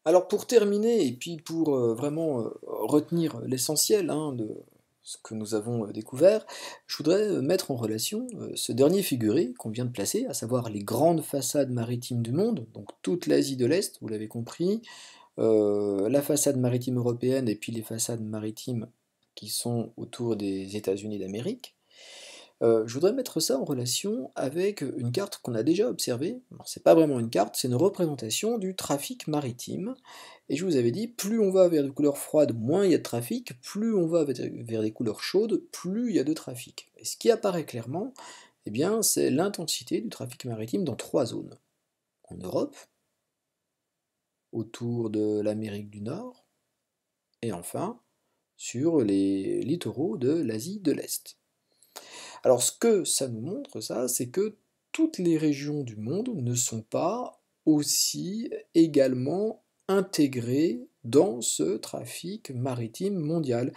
Alors pour terminer, et puis pour vraiment retenir l'essentiel hein, de ce que nous avons découvert, je voudrais mettre en relation ce dernier figuré qu'on vient de placer, à savoir les grandes façades maritimes du monde, donc toute l'Asie de l'Est, vous l'avez compris, la façade maritime européenne et puis les façades maritimes qui sont autour des États-Unis d'Amérique. Je voudrais mettre ça en relation avec une carte qu'on a déjà observée. Alors, c'est pas vraiment une carte, c'est une représentation du trafic maritime. Et je vous avais dit, plus on va vers des couleurs froides, moins il y a de trafic, plus on va vers des couleurs chaudes, plus il y a de trafic. Et ce qui apparaît clairement, eh bien, c'est l'intensité du trafic maritime dans trois zones. En Europe, autour de l'Amérique du Nord, et enfin, sur les littoraux de l'Asie de l'Est. Alors ce que ça nous montre, ça, c'est que toutes les régions du monde ne sont pas aussi également intégrées dans ce trafic maritime mondial.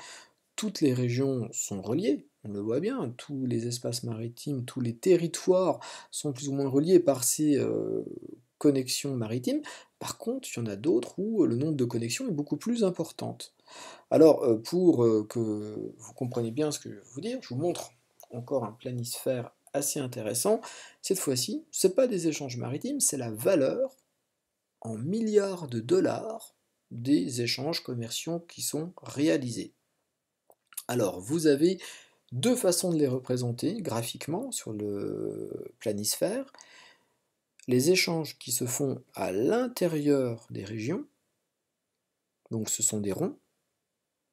Toutes les régions sont reliées, on le voit bien, tous les espaces maritimes, tous les territoires sont plus ou moins reliés par ces connexions maritimes. Par contre, il y en a d'autres où le nombre de connexions est beaucoup plus important. Alors, pour que vous compreniez bien ce que je veux vous dire, je vous montre encore un planisphère assez intéressant. Cette fois-ci, ce n'est pas des échanges maritimes, c'est la valeur en milliards de dollars des échanges commerciaux qui sont réalisés. Alors, vous avez deux façons de les représenter graphiquement sur le planisphère. Les échanges qui se font à l'intérieur des régions, donc ce sont des ronds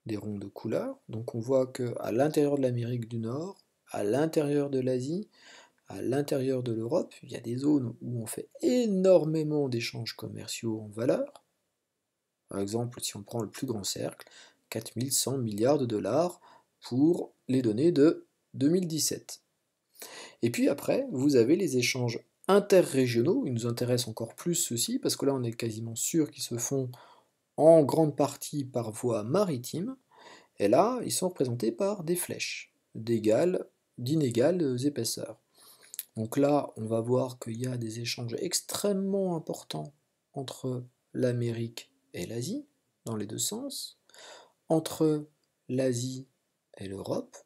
de couleur. Donc on voit qu'à l'intérieur de l'Amérique du Nord, à l'intérieur de l'Asie, à l'intérieur de l'Europe, il y a des zones où on fait énormément d'échanges commerciaux en valeur. Par exemple, si on prend le plus grand cercle, 4100 milliards de dollars pour les données de 2017. Et puis après, vous avez les échanges interrégionaux, ils nous intéressent encore plus ceux-ci, parce que là on est quasiment sûr qu'ils se font en grande partie par voie maritime, et là, ils sont représentés par des flèches d'inégales épaisseurs. Donc là, on va voir qu'il y a des échanges extrêmement importants entre l'Amérique et l'Asie, dans les deux sens, entre l'Asie et l'Europe,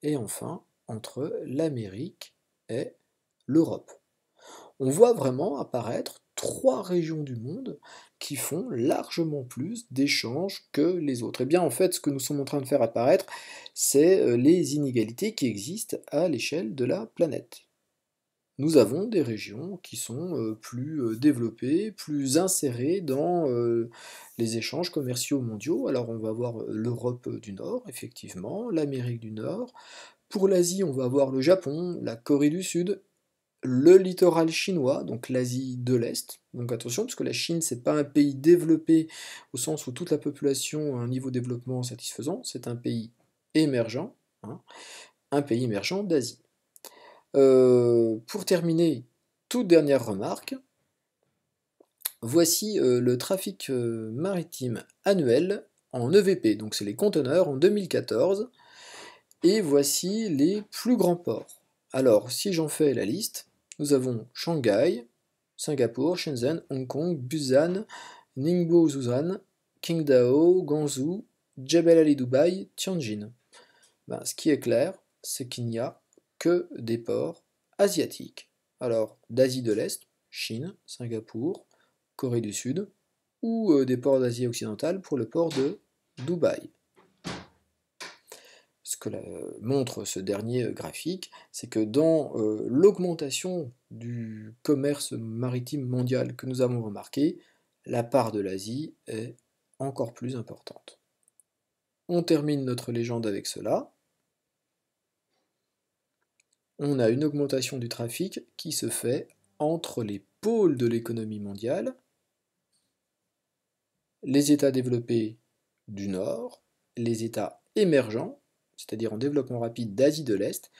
et enfin entre l'Amérique et l'Europe. On voit vraiment apparaître trois régions du monde qui font largement plus d'échanges que les autres. Et bien en fait, ce que nous sommes en train de faire apparaître, c'est les inégalités qui existent à l'échelle de la planète. Nous avons des régions qui sont plus développées, plus insérées dans les échanges commerciaux mondiaux. Alors on va voir l'Europe du Nord, effectivement, l'Amérique du Nord. Pour l'Asie, on va voir le Japon, la Corée du Sud, le littoral chinois, donc l'Asie de l'Est. Donc attention, parce que la Chine, c'est pas un pays développé au sens où toute la population a un niveau de développement satisfaisant, c'est un pays émergent, hein, un pays émergent d'Asie. Pour terminer, toute dernière remarque, voici le trafic maritime annuel en EVP, donc c'est les conteneurs en 2014, et voici les plus grands ports. Alors, si j'en fais la liste, nous avons Shanghai, Singapour, Shenzhen, Hong Kong, Busan, Ningbo, Zhoushan, Qingdao, Guangzhou, Jebel Ali Dubaï, Tianjin. Ben, ce qui est clair, c'est qu'il n'y a que des ports asiatiques. Alors, d'Asie de l'Est, Chine, Singapour, Corée du Sud, ou des ports d'Asie occidentale pour le port de Dubaï. Ce que montre ce dernier graphique, c'est que dans l'augmentation du commerce maritime mondial que nous avons remarqué, la part de l'Asie est encore plus importante. On termine notre légende avec cela. On a une augmentation du trafic qui se fait entre les pôles de l'économie mondiale, les États développés du Nord, les États émergents, c'est-à-dire en développement rapide d'Asie de l'Est,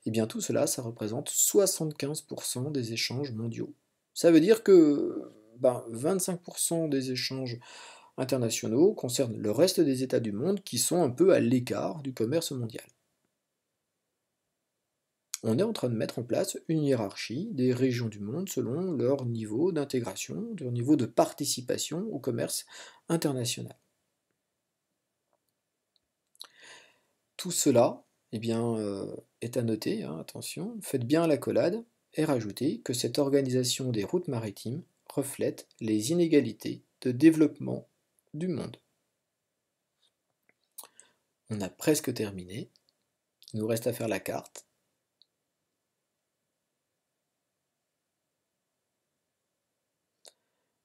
et bien tout cela, ça représente 75% des échanges mondiaux. Ça veut dire que 25% des échanges internationaux concernent le reste des États du monde qui sont un peu à l'écart du commerce mondial. on est en train de mettre en place une hiérarchie des régions du monde selon leur niveau d'intégration, leur niveau de participation au commerce international. Tout cela eh bien, est à noter, hein, attention, faites bien l'accolade, et rajoutez que cette organisation des routes maritimes reflète les inégalités de développement du monde. On a presque terminé, il nous reste à faire la carte.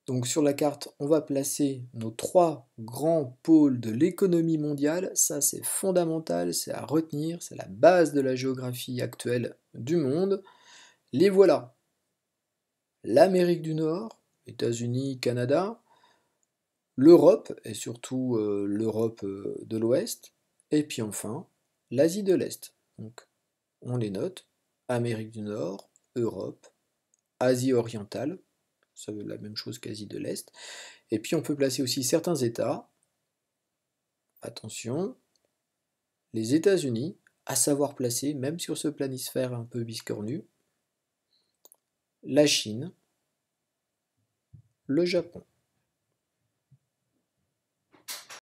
Donc sur la carte, on va placer nos 3 grands pôles de l'économie mondiale. Ça, c'est fondamental, c'est à retenir, c'est la base de la géographie actuelle du monde. Les voilà. L'Amérique du Nord, États-Unis, Canada, l'Europe, et surtout l'Europe de l'Ouest, et puis enfin l'Asie de l'Est. Donc on les note, Amérique du Nord, Europe, Asie orientale, ça veut la même chose qu'Asie de l'Est. Et puis on peut placer aussi certains États, attention, les États-Unis, à savoir placer, même sur ce planisphère un peu biscornu, la Chine, le Japon.